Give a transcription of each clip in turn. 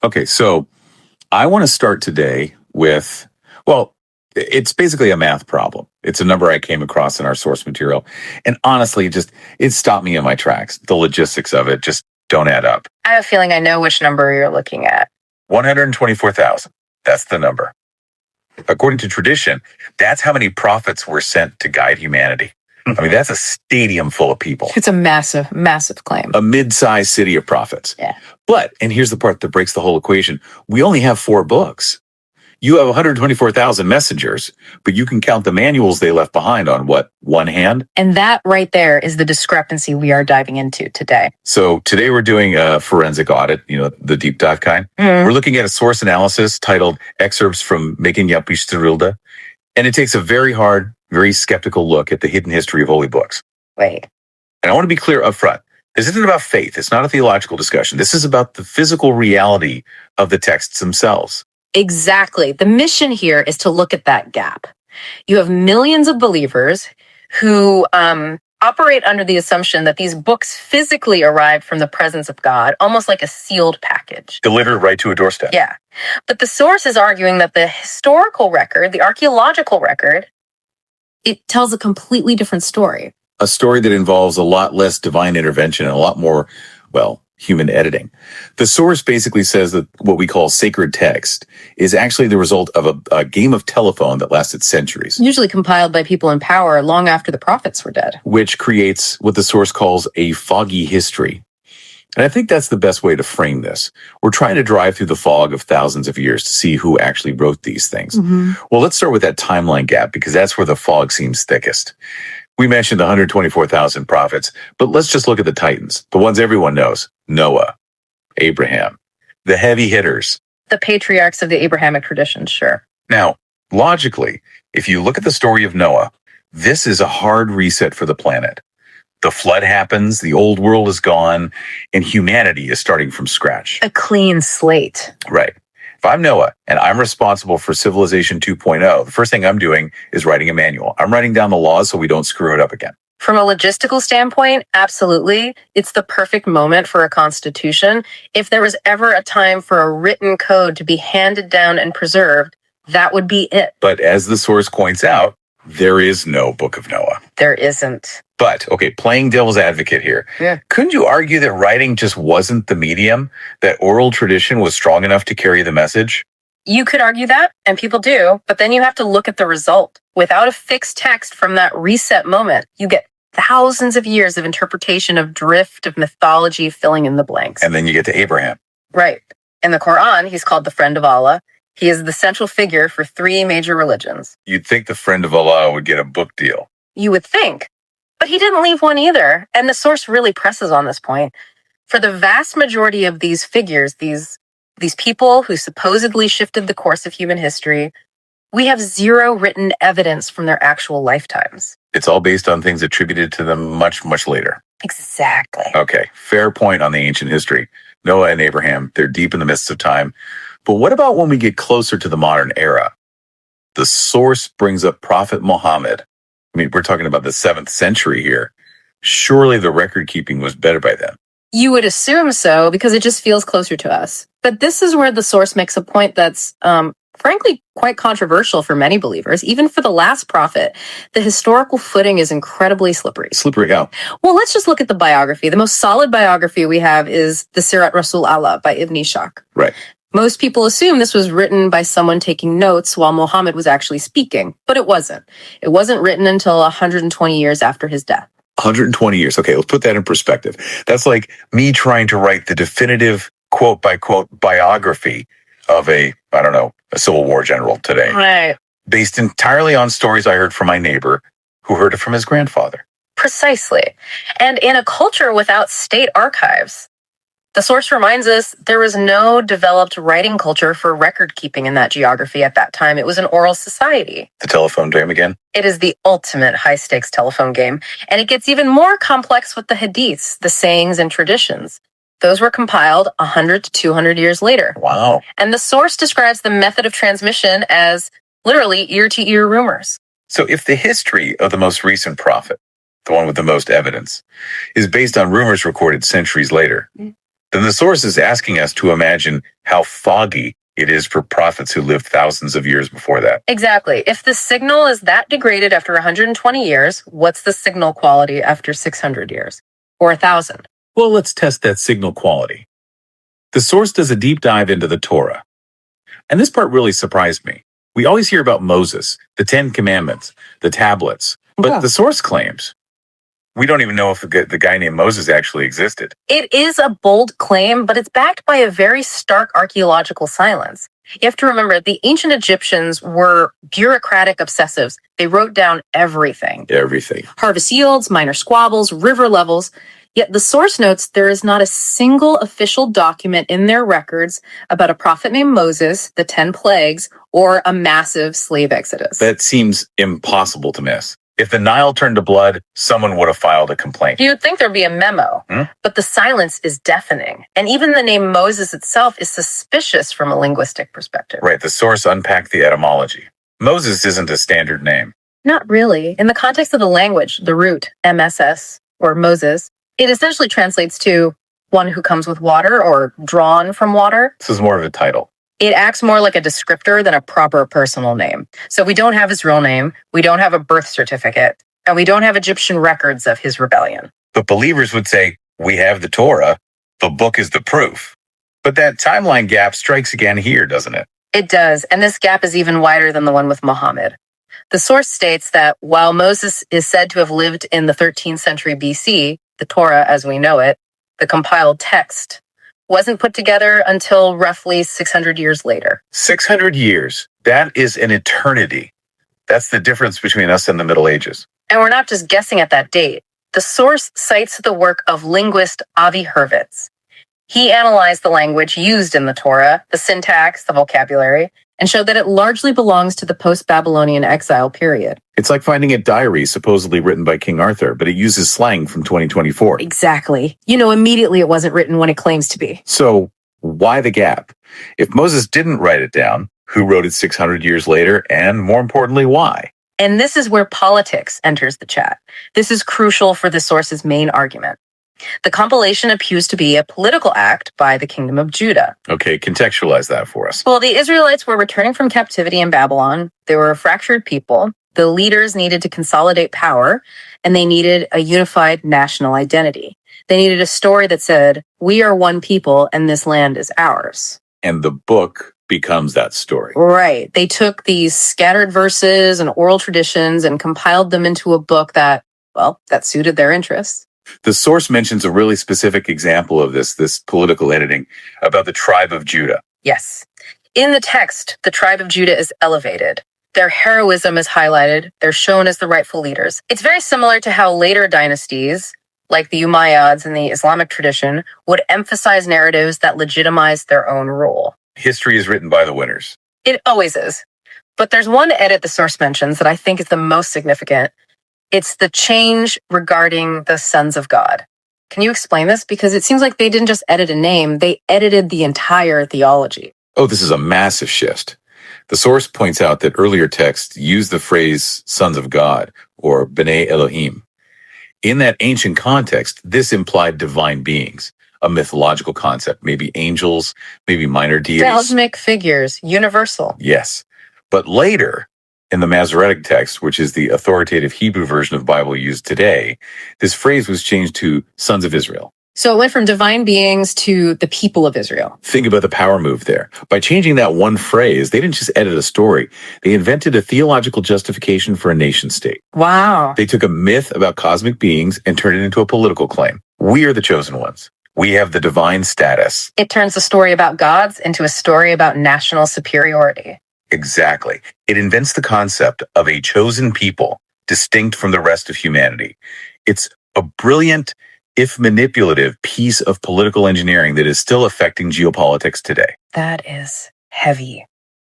Okay, so I want to start today with, well, it's basically a math problem. It's a number I came across in our source material. And honestly, it stopped me in my tracks. The logistics of it just don't add up. I have a feeling I know which number you're looking at. 124,000. That's the number. According to tradition, that's how many prophets were sent to guide humanity. I mean, that's a stadium full of people. It's a massive, massive claim. A mid-sized city of prophets. Yeah. But, and here's the part that breaks the whole equation, we only have 4 books. You have 124,000 messengers, but you can count the manuals they left behind on what, one hand? And that right there is the discrepancy we are diving into today. So today we're doing a forensic audit, the deep dive kind. Mm-hmm. We're looking at a source analysis titled Excerpts from Making Yapishterilda. And it takes a very hard, very skeptical look at the hidden history of holy books. Wait. And I want to be clear up front. This isn't about faith. It's not a theological discussion. This is about the physical reality of the texts themselves. Exactly. The mission here is to look at that gap. You have millions of believers who operate under the assumption that these books physically arrived from the presence of God, almost like a sealed package. Delivered right to a doorstep. Yeah. But the source is arguing that the historical record, the archaeological record, it tells a completely different story. A story that involves a lot less divine intervention and a lot more, human editing. The source basically says that what we call sacred text is actually the result of a game of telephone that lasted centuries. Usually compiled by people in power long after the prophets were dead. Which creates what the source calls a foggy history. And I think that's the best way to frame this. We're trying to drive through the fog of thousands of years to see who actually wrote these things. Mm-hmm. Well, let's start with that timeline gap because that's where the fog seems thickest. We mentioned 124,000 prophets, but let's just look at the titans, the ones everyone knows. Noah, Abraham, the heavy hitters. The patriarchs of the Abrahamic tradition, sure. Now, logically, if you look at the story of Noah, this is a hard reset for the planet. The flood happens, the old world is gone, and humanity is starting from scratch. A clean slate. Right. If I'm Noah and I'm responsible for Civilization 2.0, the first thing I'm doing is writing a manual. I'm writing down the laws so we don't screw it up again. From a logistical standpoint, absolutely. It's the perfect moment for a constitution. If there was ever a time for a written code to be handed down and preserved, that would be it. But as the source points out, there is no Book of Noah. There isn't. But, okay, playing devil's advocate here. Yeah. Couldn't you argue that writing just wasn't the medium, that oral tradition was strong enough to carry the message? You could argue that, and people do, but then you have to look at the result. Without a fixed text from that reset moment, you get thousands of years of interpretation of drift, of mythology filling in the blanks. And then you get to Abraham. Right. In the Quran, he's called the friend of Allah. He is the central figure for 3 major religions. You'd think the friend of Allah would get a book deal. You would think. But he didn't leave one either. And the source really presses on this point. For the vast majority of these figures, these people who supposedly shifted the course of human history, we have 0 written evidence from their actual lifetimes. It's all based on things attributed to them much, much later. Exactly. Okay, fair point on the ancient history. Noah and Abraham, they're deep in the midst of time. But what about when we get closer to the modern era? The source brings up Prophet Muhammad. I mean, we're talking about the 7th century here. Surely the record keeping was better by then. You would assume so, because it just feels closer to us. But this is where the source makes a point that's, frankly, quite controversial for many believers. Even for the last prophet, the historical footing is incredibly slippery. Slippery how? Well, let's just look at the biography. The most solid biography we have is the Sirat Rasul Allah by Ibn Ishaq. Right. Most people assume this was written by someone taking notes while Muhammad was actually speaking, but it wasn't. It wasn't written until 120 years after his death. 120 years. Okay, let's put that in perspective. That's like me trying to write the definitive quote-by-quote biography of a Civil War general today. Right. Based entirely on stories I heard from my neighbor who heard it from his grandfather. Precisely. And in a culture without state archives, the source reminds us there was no developed writing culture for record keeping in that geography at that time. It was an oral society. The telephone game again? It is the ultimate high-stakes telephone game. And it gets even more complex with the hadiths, the sayings and traditions. Those were compiled 100 to 200 years later. Wow. And the source describes the method of transmission as literally ear-to-ear rumors. So if the history of the most recent prophet, the one with the most evidence, is based on rumors recorded centuries later, then the source is asking us to imagine how foggy it is for prophets who lived thousands of years before that. Exactly. If the signal is that degraded after 120 years, what's the signal quality after 600 years? Or 1,000? Well, let's test that signal quality. The source does a deep dive into the Torah. And this part really surprised me. We always hear about Moses, the 10 Commandments, the tablets, but the source claims we don't even know if the guy named Moses actually existed. It is a bold claim, but it's backed by a very stark archaeological silence. You have to remember, the ancient Egyptians were bureaucratic obsessives. They wrote down everything. Everything. Harvest yields, minor squabbles, river levels. Yet the source notes there is not a single official document in their records about a prophet named Moses, the 10 plagues, or a massive slave exodus. That seems impossible to miss. If the Nile turned to blood, someone would have filed a complaint. You would think there'd be a memo, but the silence is deafening. And even the name Moses itself is suspicious from a linguistic perspective. Right, the source unpacked the etymology. Moses isn't a standard name. Not really. In the context of the language, the root, MSS, or Moses, it essentially translates to one who comes with water or drawn from water. This is more of a title. It acts more like a descriptor than a proper personal name. So we don't have his real name, we don't have a birth certificate, and we don't have Egyptian records of his rebellion. But believers would say, we have the Torah, the book is the proof. But that timeline gap strikes again here, doesn't it? It does, and this gap is even wider than the one with Muhammad. The source states that while Moses is said to have lived in the 13th century BC, the Torah as we know it, the compiled text, wasn't put together until roughly 600 years later. 600 years. That is an eternity. That's the difference between us and the Middle Ages. And we're not just guessing at that date. The source cites the work of linguist Avi Hurwitz. He analyzed the language used in the Torah, the syntax, the vocabulary, and showed that it largely belongs to the post-Babylonian exile period. It's like finding a diary supposedly written by King Arthur, but it uses slang from 2024. Exactly. You know, immediately it wasn't written when it claims to be. So why the gap? If Moses didn't write it down, who wrote it 600 years later? And more importantly, why? And this is where politics enters the chat. This is crucial for the source's main argument. The compilation appears to be a political act by the Kingdom of Judah. Okay, contextualize that for us. Well, the Israelites were returning from captivity in Babylon. They were a fractured people. The leaders needed to consolidate power, and they needed a unified national identity. They needed a story that said, we are one people and this land is ours. And the book becomes that story. Right. They took these scattered verses and oral traditions and compiled them into a book that suited their interests. The source mentions a really specific example of this political editing about the tribe of Judah. Yes. In the text, the tribe of Judah is elevated. Their heroism is highlighted. They're shown as the rightful leaders. It's very similar to how later dynasties, like the Umayyads in the Islamic tradition, would emphasize narratives that legitimize their own rule. History is written by the winners. It always is. But there's one edit the source mentions that I think is the most significant. It's the change regarding the sons of God. Can you explain this? Because it seems like they didn't just edit a name, they edited the entire theology. Oh, this is a massive shift. The source points out that earlier texts use the phrase sons of God or B'nai Elohim. In that ancient context, this implied divine beings, a mythological concept, maybe angels, maybe minor deities. Cosmic figures, universal. Yes. But later, in the Masoretic text, which is the authoritative Hebrew version of the Bible used today, this phrase was changed to sons of Israel. So it went from divine beings to the people of Israel. Think about the power move there. By changing that one phrase, they didn't just edit a story. They invented a theological justification for a nation state. Wow. They took a myth about cosmic beings and turned it into a political claim. We are the chosen ones. We have the divine status. It turns a story about gods into a story about national superiority. Exactly. It invents the concept of a chosen people distinct from the rest of humanity. It's a brilliant, if manipulative, piece of political engineering that is still affecting geopolitics today. That is heavy.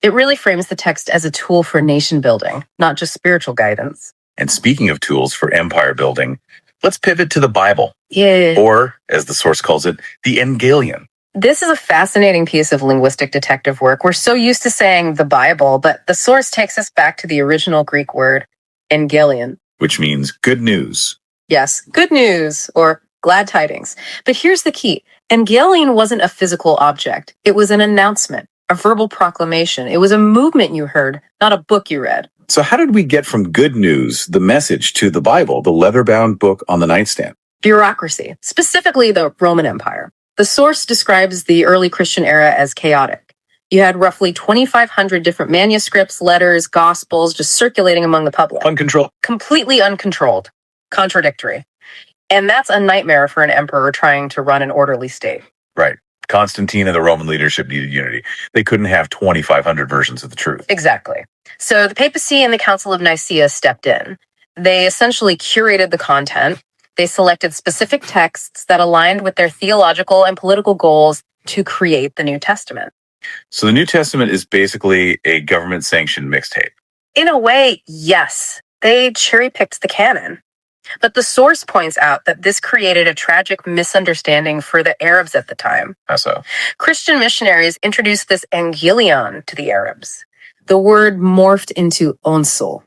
It really frames the text as a tool for nation building, not just spiritual guidance. And speaking of tools for empire building, let's pivot to the Bible. Yeah. Or, as the source calls it, the Evangelion. This is a fascinating piece of linguistic detective work. We're so used to saying the Bible, but the source takes us back to the original Greek word, Evangelion. Which means good news. Yes, good news or glad tidings. But here's the key. Evangelion wasn't a physical object. It was an announcement, a verbal proclamation. It was a movement you heard, not a book you read. So how did we get from good news, the message, to the Bible, the leather-bound book on the nightstand? Bureaucracy, specifically the Roman Empire. The source describes the early Christian era as chaotic. You had roughly 2,500 different manuscripts, letters, gospels just circulating among the public. Uncontrolled. Completely uncontrolled. Contradictory. And that's a nightmare for an emperor trying to run an orderly state. Right. Constantine and the Roman leadership needed unity. They couldn't have 2,500 versions of the truth. Exactly. So the papacy and the Council of Nicaea stepped in. They essentially curated the content. They selected specific texts that aligned with their theological and political goals to create the New Testament. So the New Testament is basically a government-sanctioned mixtape. In a way, yes. They cherry-picked the canon. But the source points out that this created a tragic misunderstanding for the Arabs at the time. How so? Christian missionaries introduced this Evangelion to the Arabs. The word morphed into onsul.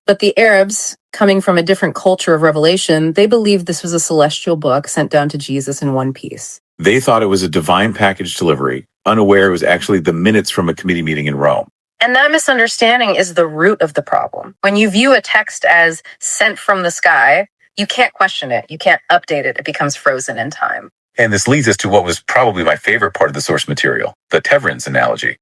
But the Arabs, coming from a different culture of revelation, they believed this was a celestial book sent down to Jesus in one piece. They thought it was a divine package delivery, unaware it was actually the minutes from a committee meeting in Rome. And that misunderstanding is the root of the problem. When you view a text as sent from the sky, you can't question it. You can't update it. It becomes frozen in time. And this leads us to what was probably my favorite part of the source material, the Tevrins analogy.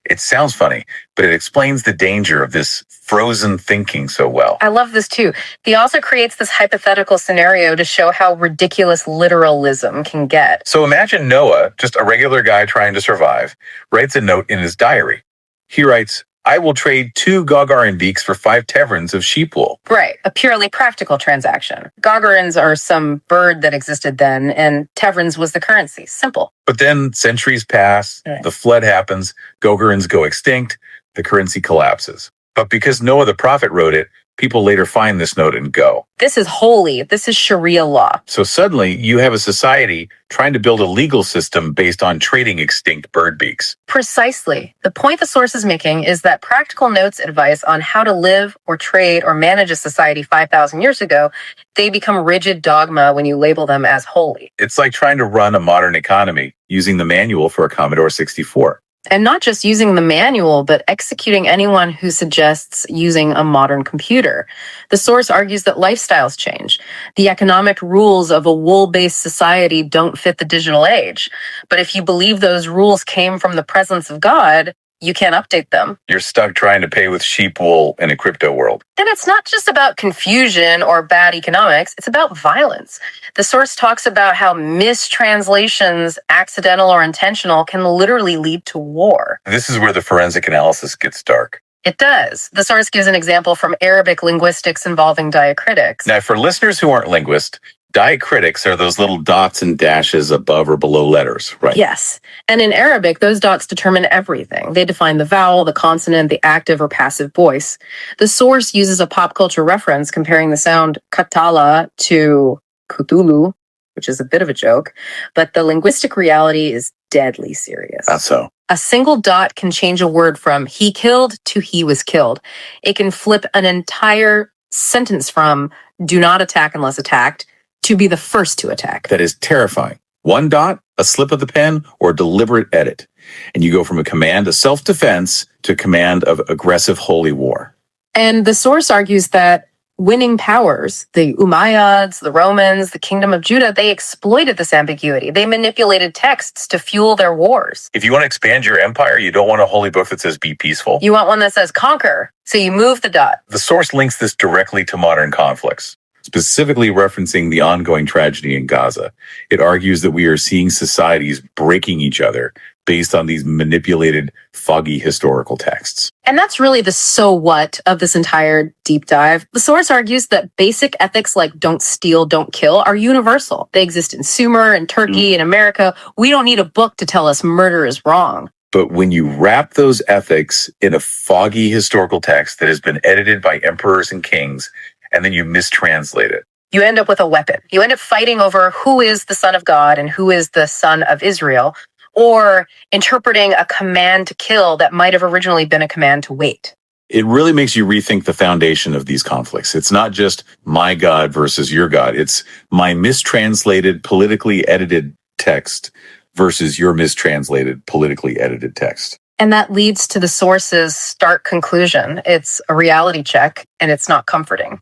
It sounds funny, but it explains the danger of this frozen thinking so well. I love this too. He also creates this hypothetical scenario to show how ridiculous literalism can get. So imagine Noah, just a regular guy trying to survive, writes a note in his diary. He writes, "I will trade 2 Gagarin beaks for 5 Tevrins of sheep wool." Right, a purely practical transaction. Gagarins are some bird that existed then, and Tevrins was the currency. Simple. But then centuries pass, the flood happens, Gagarin go extinct, the currency collapses. But because Noah the prophet wrote it, people later find this note and go. This is holy. This is Sharia law. So suddenly you have a society trying to build a legal system based on trading extinct bird beaks. Precisely. The point the source is making is that practical notes advice on how to live or trade or manage a society 5,000 years ago, they become rigid dogma when you label them as holy. It's like trying to run a modern economy using the manual for a Commodore 64. And not just using the manual, but executing anyone who suggests using a modern computer. The source argues that lifestyles change. The economic rules of a wool-based society don't fit the digital age. But if you believe those rules came from the presence of God, you can't update them. You're stuck trying to pay with sheep wool in a crypto world. And it's not just about confusion or bad economics, it's about violence. The source talks about how mistranslations, accidental or intentional, can literally lead to war. This is where the forensic analysis gets dark. It does. The source gives an example from Arabic linguistics involving diacritics. Now, for listeners who aren't linguists, diacritics are those little dots and dashes above or below letters, right? Yes. And in Arabic, those dots determine everything. They define the vowel, the consonant, the active or passive voice. The source uses a pop culture reference comparing the sound katala to Cthulhu, which is a bit of a joke, but the linguistic reality is deadly serious. That's so. A single dot can change a word from he killed to he was killed. It can flip an entire sentence from do not attack unless attacked to be the first to attack. That is terrifying. One dot, a slip of the pen, or a deliberate edit. And you go from a command of self-defense to a command of aggressive holy war. And the source argues that winning powers, the Umayyads, the Romans, the Kingdom of Judah, they exploited this ambiguity. They manipulated texts to fuel their wars. If you want to expand your empire, you don't want a holy book that says be peaceful. You want one that says conquer, so you move the dot. The source links this directly to modern conflicts, specifically referencing the ongoing tragedy in Gaza. It argues that we are seeing societies breaking each other based on these manipulated, foggy historical texts. And that's really the so what of this entire deep dive. The source argues that basic ethics like don't steal, don't kill are universal. They exist in Sumer and Turkey and America. We don't need a book to tell us murder is wrong. But when you wrap those ethics in a foggy historical text that has been edited by emperors and kings, and then you mistranslate it, you end up with a weapon. You end up fighting over who is the son of God and who is the son of Israel, or interpreting a command to kill that might have originally been a command to wait. It really makes you rethink the foundation of these conflicts. It's not just my God versus your God. It's my mistranslated, politically edited text versus your mistranslated, politically edited text. And that leads to the source's stark conclusion. It's a reality check, and it's not comforting.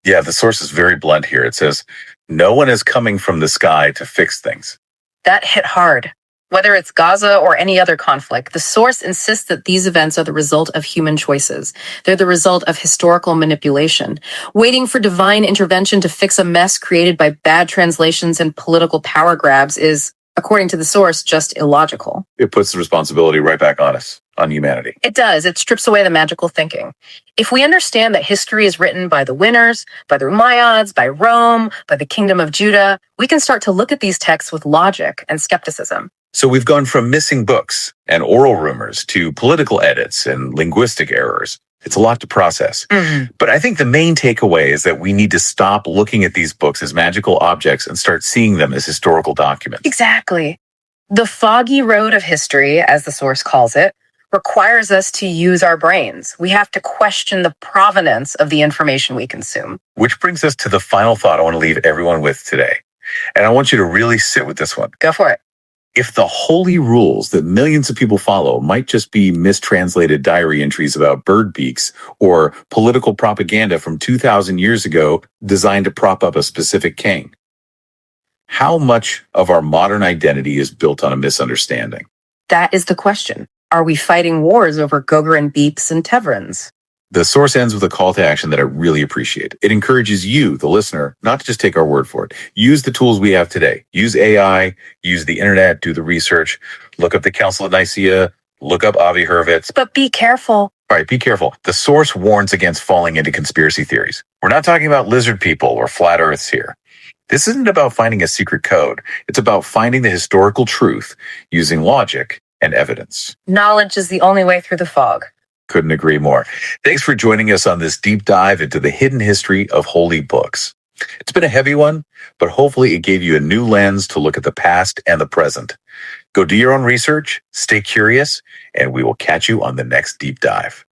Yeah, the source is very blunt here. It says, no one is coming from the sky to fix things. That hit hard. Whether it's Gaza or any other conflict, the source insists that these events are the result of human choices. They're the result of historical manipulation. Waiting for divine intervention to fix a mess created by bad translations and political power grabs is, according to the source, just illogical. It puts the responsibility right back on us, on humanity. It does. It strips away the magical thinking. If we understand that history is written by the winners, by the Umayyads, by Rome, by the Kingdom of Judah, we can start to look at these texts with logic and skepticism. So we've gone from missing books and oral rumors to political edits and linguistic errors. It's a lot to process. But I think the main takeaway is that we need to stop looking at these books as magical objects and start seeing them as historical documents. Exactly. The foggy road of history, as the source calls it, requires us to use our brains. We have to question the provenance of the information we consume. Which brings us to the final thought I want to leave everyone with today. And I want you to really sit with this one. Go for it. If the holy rules that millions of people follow might just be mistranslated diary entries about bird beaks or political propaganda from 2,000 years ago designed to prop up a specific king, how much of our modern identity is built on a misunderstanding? That is the question. Are we fighting wars over Gogren beeps and Tevrans? The source ends with a call to action that I really appreciate. It encourages you, the listener, not to just take our word for it. Use the tools we have today. Use AI, use the internet, do the research, look up the Council of Nicaea, look up Avi Hurwitz. But be careful. All right, be careful. The source warns against falling into conspiracy theories. We're not talking about lizard people or flat earths here. This isn't about finding a secret code. It's about finding the historical truth using logic and evidence. Knowledge is the only way through the fog. Couldn't agree more. Thanks for joining us on this deep dive into the hidden history of holy books. It's been a heavy one, but hopefully it gave you a new lens to look at the past and the present. Go do your own research, stay curious, and we will catch you on the next deep dive.